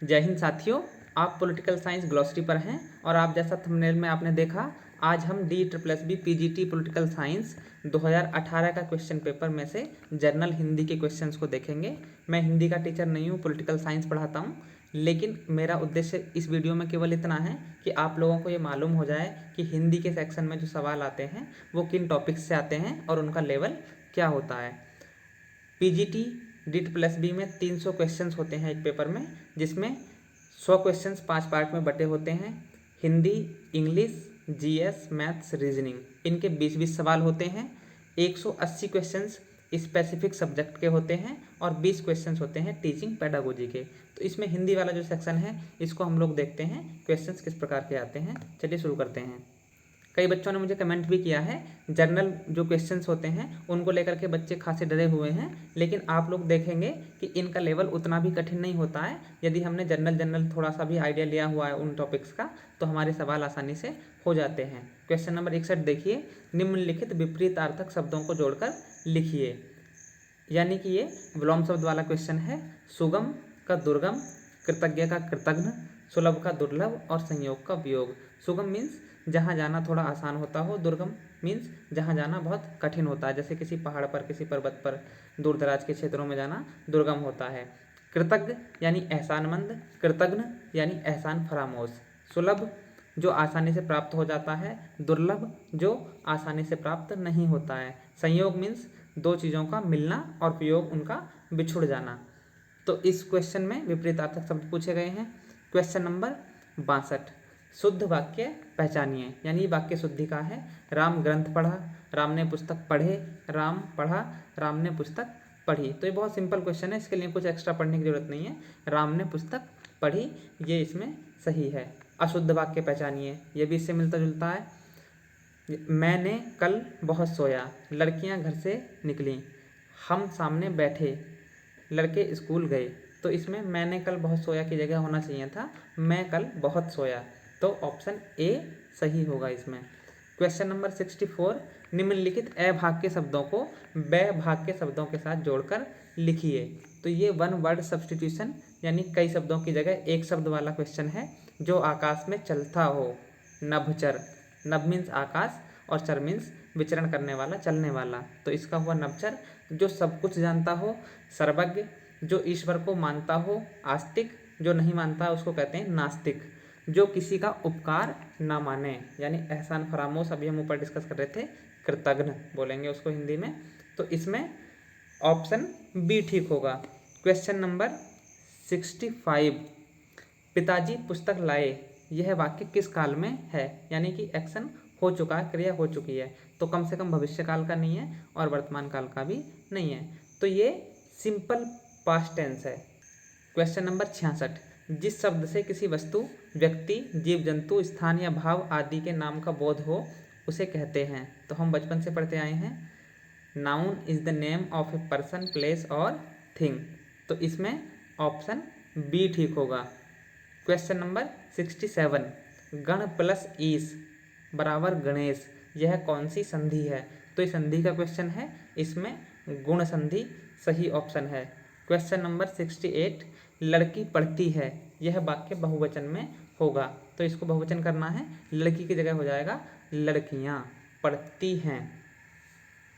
जय हिंद साथियों, आप पॉलिटिकल साइंस ग्लॉसरी पर हैं और आप जैसा थंबनेल में आपने देखा, आज हम DSSB PGT पॉलिटिकल साइंस 2018 का क्वेश्चन पेपर में से जर्नल हिंदी के क्वेश्चंस को देखेंगे। मैं हिंदी का टीचर नहीं हूँ, पॉलिटिकल साइंस पढ़ाता हूँ, लेकिन मेरा उद्देश्य इस वीडियो में केवल इतना है कि आप लोगों को ये मालूम हो जाए कि हिंदी के सेक्शन में जो सवाल आते हैं वो किन टॉपिक्स से आते हैं और उनका लेवल क्या होता है। PGT DSSB में 300 क्वेश्चंस होते हैं एक पेपर में, जिसमें 100 क्वेश्चंस 5 पार्ट में बटे होते हैं। Hindi, English, GS, maths, reasoning, इनके 20-20 सवाल होते हैं। 180 क्वेश्चंस स्पेसिफिक सब्जेक्ट के होते हैं और 20 क्वेश्चंस होते हैं टीचिंग पेडागोजी के। तो इसमें हिंदी वाला जो सेक्शन है इसको हम लोग देखते हैं क्वेश्चंस किस प्रकार के आते हैं। चलिए शुरू करते हैं। कई बच्चों ने मुझे कमेंट भी किया है, जर्नल जो क्वेश्चंस होते हैं उनको लेकर के बच्चे खासे डरे हुए हैं, लेकिन आप लोग देखेंगे कि इनका लेवल उतना भी कठिन नहीं होता है। यदि हमने जर्नल थोड़ा सा भी आइडिया लिया हुआ है उन टॉपिक्स का, तो हमारे सवाल आसानी से हो जाते हैं। क्वेश्चन नंबर 61 देखिए, निम्नलिखित विपरीतार्थक शब्दों को जोड़कर लिखिए। यानी कि ये विलोम शब्द वाला क्वेश्चन है। सुगम का दुर्गम, कृतज्ञ का कृतघ्न, सुलभ का दुर्लभ और संयोग का वियोग। सुगम मीन्स जहाँ जाना थोड़ा आसान होता हो, दुर्गम मीन्स जहाँ जाना बहुत कठिन होता है, जैसे किसी पहाड़ पर, किसी पर्वत पर, दूर दराज के क्षेत्रों में जाना दुर्गम होता है। कृतज्ञ यानी एहसानमंद, कृतघ्न यानी एहसान फरामोश, सुलभ जो आसानी से प्राप्त हो जाता है, दुर्लभ जो आसानी से प्राप्त नहीं होता है, संयोग मीन्स दो चीज़ों का मिलना और वियोग उनका बिछुड़ जाना। तो इस क्वेश्चन में विपरीतार्थक शब्द पूछे गए हैं। क्वेश्चन नंबर 62, शुद्ध वाक्य पहचानिए। यानी वाक्य शुद्धि का है। राम ग्रंथ पढ़ा, राम ने पुस्तक पढ़े, राम पढ़ा, राम ने पुस्तक पढ़ी। तो ये बहुत सिंपल क्वेश्चन है, इसके लिए कुछ एक्स्ट्रा पढ़ने की जरूरत नहीं है। राम ने पुस्तक पढ़ी, ये इसमें सही है। अशुद्ध वाक्य पहचानिए, ये भी इससे मिलता जुलता है। मैंने कल बहुत सोया, लड़कियां घर से निकलीं, हम सामने बैठे, लड़के स्कूल गए। तो इसमें मैंने कल बहुत सोया की जगह होना चाहिए था मैं कल बहुत सोया। तो ऑप्शन ए सही होगा इसमें। क्वेश्चन नंबर 64, निम्नलिखित अभाग के शब्दों को ब भाग के शब्दों के साथ जोड़कर लिखिए। तो ये वन वर्ड सब्सटीट्यूशन यानी कई शब्दों की जगह एक शब्द वाला क्वेश्चन है। जो आकाश में चलता हो, नभचर, नभ मीन्स आकाश और चर मीन्स विचरण करने वाला, चलने वाला। तो इसका हुआ नभचर। जो सब कुछ जानता हो, सर्वज्ञ, जो ईश्वर को मानता हो, आस्तिक, जो नहीं मानता उसको कहते हैं नास्तिक, जो किसी का उपकार ना माने यानी एहसान फरामोश, अभी हम ऊपर डिस्कस कर रहे थे, कृतघ्न बोलेंगे उसको हिंदी में। तो इसमें ऑप्शन बी ठीक होगा। क्वेश्चन नंबर 65, पिताजी पुस्तक लाए, यह वाक्य किस काल में है। यानी कि एक्शन हो चुका है, क्रिया हो चुकी है, तो कम से कम भविष्य काल का नहीं है और वर्तमान काल का भी नहीं है। तो ये सिंपल पास्ट टेंस है। क्वेश्चन नंबर 66, जिस शब्द से किसी वस्तु, व्यक्ति, जीव जंतु, स्थान या भाव आदि के नाम का बोध हो उसे कहते हैं। तो हम बचपन से पढ़ते आए हैं, noun is the name of a person, place और थिंग। तो इसमें ऑप्शन बी ठीक होगा। क्वेश्चन नंबर 67, गण प्लस ईस बराबर गणेश, यह कौन सी संधि है। तो ये संधि का क्वेश्चन है, इसमें गुण संधि सही ऑप्शन है। क्वेश्चन नंबर 68, लड़की पढ़ती है, यह वाक्य बहुवचन में होगा। तो इसको बहुवचन करना है, लड़की की जगह हो जाएगा लड़कियां पढ़ती हैं।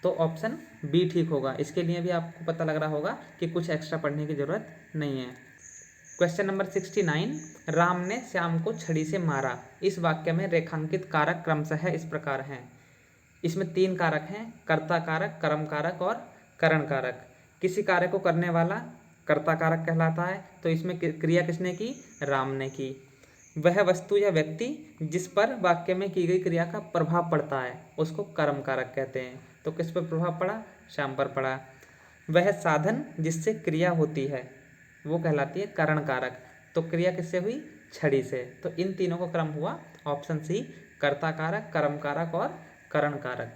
तो ऑप्शन बी ठीक होगा। इसके लिए भी आपको पता लग रहा होगा कि कुछ एक्स्ट्रा पढ़ने की जरूरत नहीं है। क्वेश्चन नंबर 69, राम ने श्याम को छड़ी से मारा, इस वाक्य में रेखांकित कारक क्रमशः इस प्रकार हैं। इसमें 3 कारक हैं, कर्ता कारक, कर्म कारक और करण कारक। किसी कार्य को करने वाला कर्ता कारक कहलाता है। तो इसमें क्रिया किसने की, राम ने की। वह वस्तु या व्यक्ति जिस पर वाक्य में की गई क्रिया का प्रभाव पड़ता है उसको कर्म कारक कहते हैं। तो किस पर प्रभाव पड़ा, श्याम पर पड़ा। वह साधन जिससे क्रिया होती है वो कहलाती है करण कारक। तो क्रिया किससे हुई, छड़ी से। तो इन तीनों का क्रम हुआ ऑप्शन सी, कर्ता कारक, कर्म कारक और करण कारक।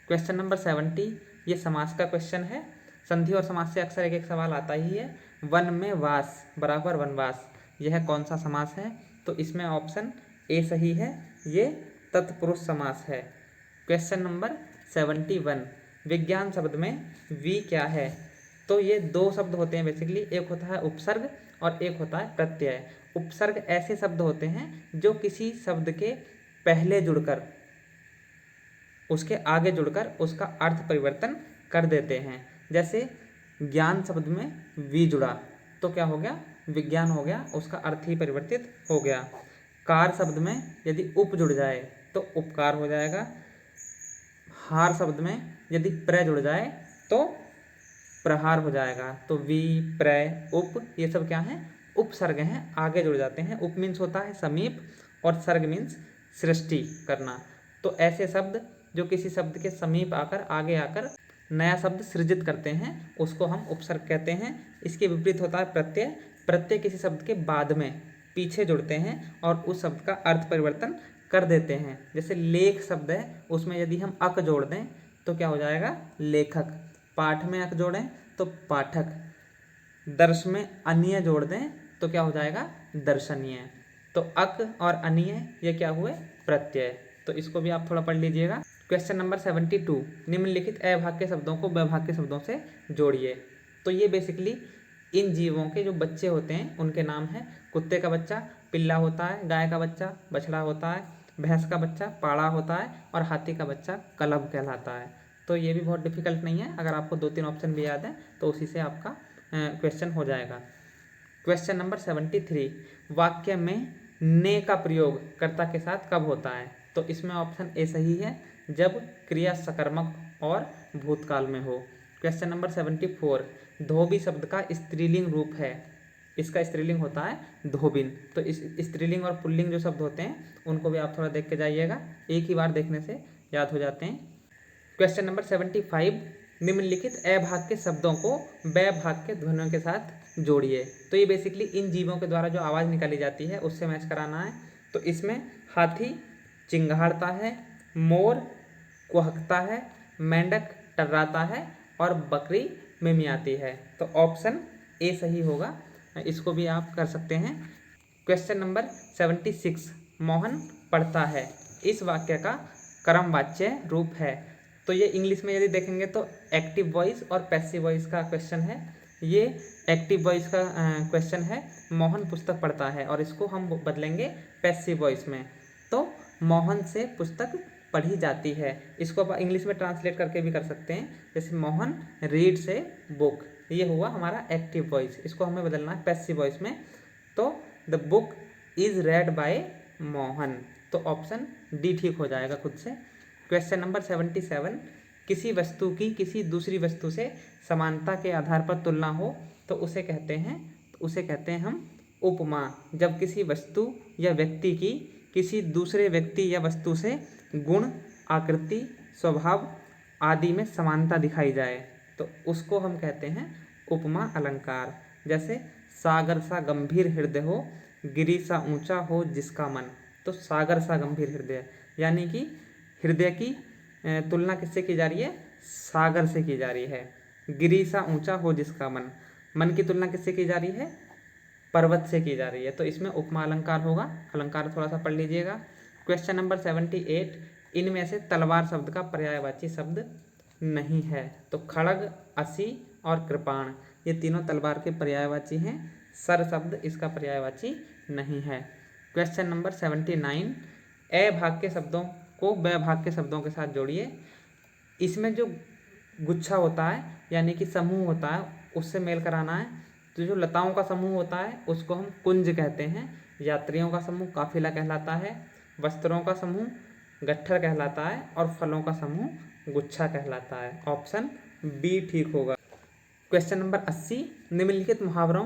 क्वेश्चन नंबर 70, ये समास का क्वेश्चन है। संधि और समास से अक्सर एक एक सवाल आता ही है। वन में वास बराबर वनवास, यह कौन सा समास है। तो इसमें ऑप्शन ए सही है, ये तत्पुरुष समास है। क्वेश्चन नंबर 71, विज्ञान शब्द में वी क्या है। तो ये 2 शब्द होते हैं बेसिकली, एक होता है उपसर्ग और एक होता है प्रत्यय। उपसर्ग ऐसे शब्द होते हैं जो किसी शब्द के पहले जुड़कर, उसके आगे जुड़कर उसका अर्थ परिवर्तन कर देते हैं। जैसे ज्ञान शब्द में वी जुड़ा तो क्या हो गया, विज्ञान हो गया, उसका अर्थ ही परिवर्तित हो गया। कार शब्द में यदि उप जुड़ जाए तो उपकार हो जाएगा। हार शब्द में यदि प्र जुड़ जाए तो प्रहार हो जाएगा। तो वी, प्र, उप, ये सब क्या हैं, उपसर्ग हैं, आगे जुड़ जाते हैं। उप मीन्स होता है समीप और सर्ग मीन्स सृष्टि करना। तो ऐसे शब्द जो किसी शब्द के समीप आकर, आगे आकर नया शब्द सृजित करते हैं उसको हम उपसर्ग कहते हैं। इसके विपरीत होता है प्रत्यय। प्रत्यय किसी शब्द के बाद में पीछे जुड़ते हैं और उस शब्द का अर्थ परिवर्तन कर देते हैं। जैसे लेख शब्द है, उसमें यदि हम अक जोड़ दें तो क्या हो जाएगा, लेखक। पाठ में अक जोड़ें तो पाठक। दर्श में अनीय जोड़ दें तो क्या हो जाएगा, दर्शनीय। तो अक और अनीय ये क्या हुए, प्रत्यय। तो इसको भी आप थोड़ा पढ़ लीजिएगा। क्वेश्चन नंबर 72, निम्नलिखित अभाज्य शब्दों को व्यभाज्य शब्दों से जोड़िए। तो ये बेसिकली इन जीवों के जो बच्चे होते हैं उनके नाम है। कुत्ते का बच्चा पिल्ला होता है, गाय का बच्चा बछड़ा होता है, भैंस का बच्चा पाड़ा होता है और हाथी का बच्चा कलब कहलाता है। तो ये भी बहुत डिफिकल्ट नहीं है, अगर आपको 2-3 ऑप्शन भी याद है तो उसी से आपका क्वेश्चन हो जाएगा। क्वेश्चन नंबर 73, वाक्य में ने का प्रयोग कर्ता के साथ कब होता है। तो इसमें ऑप्शन ए सही है, जब क्रिया सकर्मक और भूतकाल में हो। क्वेश्चन नंबर 74, धोबी शब्द का स्त्रीलिंग रूप है, इसका स्त्रीलिंग होता है धोबिन। तो इस स्त्रीलिंग और पुल्लिंग जो शब्द होते हैं उनको भी आप थोड़ा देख के जाइएगा, एक ही बार देखने से याद हो जाते हैं। क्वेश्चन नंबर 75, निम्नलिखित अभाज्य शब्दों को वैभाज्य ध्वनियों के साथ जोड़िए। तो ये बेसिकली इन जीवों के द्वारा जो आवाज़ निकाली जाती है उससे मैच कराना है। तो इसमें हाथी चिंगाड़ता है, मोर कुहकता है, मेंढक टर्राता है और बकरी मिमियाती है। तो ऑप्शन ए सही होगा, इसको भी आप कर सकते हैं। क्वेश्चन नंबर 76, मोहन पढ़ता है, इस वाक्य का कर्मवाच्य रूप है। तो ये इंग्लिश में यदि देखेंगे तो एक्टिव वॉइस और पैसिव वॉइस का क्वेश्चन है। ये एक्टिव वॉइस का क्वेश्चन है, मोहन पुस्तक पढ़ता है, और इसको हम बदलेंगे पैसिव वॉइस में। तो मोहन से पुस्तक पढ़ी जाती है, इसको आप इंग्लिश में ट्रांसलेट करके भी कर सकते हैं, जैसे मोहन रीड से बुक। ये हुआ हमारा एक्टिव वॉइस, इसको हमें बदलना है पैसिव वॉइस में। तो the book is read by Mohan. तो ऑप्शन डी ठीक हो जाएगा खुद से। क्वेश्चन नंबर 77, किसी वस्तु की किसी दूसरी वस्तु से समानता के आधार पर तुलना हो तो उसे कहते हैं हम उपमा। जब किसी वस्तु या व्यक्ति की किसी दूसरे व्यक्ति या वस्तु से गुण, आकृति, स्वभाव आदि में समानता दिखाई जाए तो उसको हम कहते हैं उपमा अलंकार। जैसे सागर सा गंभीर हृदय हो, गिरि सा ऊंचा हो जिसका मन। तो सागर सा गंभीर हृदय यानी कि हृदय की तुलना किससे की जा रही है, सागर से की जा रही है। गिरि सा ऊंचा हो जिसका मन, मन की तुलना किससे की जा रही है, पर्वत से की जा रही है। तो इसमें उपमा अलंकार होगा। अलंकार थोड़ा सा पढ़ लीजिएगा। क्वेश्चन नंबर 78, इनमें से तलवार शब्द का पर्यायवाची शब्द नहीं है। तो खड़ग, असी और कृपाण ये तीनों तलवार के पर्यायवाची हैं। सर शब्द इसका पर्यायवाची नहीं है। क्वेश्चन नंबर 79, अभाज्य शब्दों को वैभाज्य शब्दों के साथ जोड़िए। इसमें जो गुच्छा होता है यानी कि समूह होता है उससे मेल कराना है। तो जो लताओं का समूह होता है उसको हम कुंज कहते हैं, यात्रियों का समूह काफिला कहलाता है, वस्त्रों का समूह गट्ठर कहलाता है और फलों का समूह गुच्छा कहलाता है। ऑप्शन बी ठीक होगा। क्वेश्चन नंबर 80, निम्नलिखित मुहावरों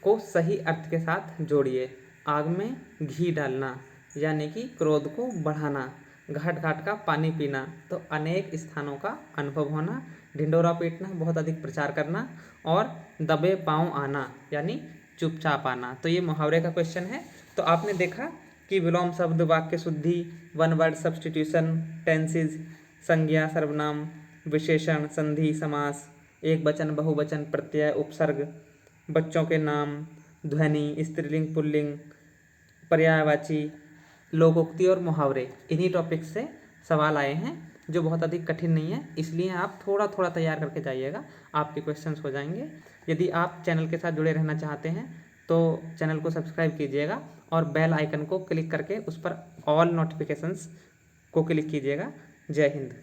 को सही अर्थ के साथ जोड़िए। आग में घी डालना यानी कि क्रोध को बढ़ाना, घाट घाट का पानी पीना तो अनेक स्थानों का अनुभव होना, ढिंडोरा पीटना बहुत अधिक प्रचार करना और दबे पांव आना यानी चुपचाप आना। तो ये मुहावरे का क्वेश्चन है। तो आपने देखा कि विलोम शब्द, वाक्य शुद्धि, वन वर्ड सब्स्टिट्यूशन, टेंसेज, संज्ञा, सर्वनाम, विशेषण, संधि, समास, एक वचन, बहुवचन, प्रत्यय, उपसर्ग, बच्चों के नाम, ध्वनि, स्त्रीलिंग, पुल्लिंग, पर्यायवाची, लोकोक्ति और मुहावरे, इन्हीं टॉपिक से सवाल आए हैं जो बहुत अधिक कठिन नहीं है। इसलिए आप थोड़ा थोड़ा तैयार करके जाइएगा, आपके क्वेश्चंस हो जाएंगे। यदि आप चैनल के साथ जुड़े रहना चाहते हैं तो चैनल को सब्सक्राइब कीजिएगा और बेल आइकन को क्लिक करके उस पर ऑल नोटिफिकेशंस को क्लिक कीजिएगा। जय हिंद।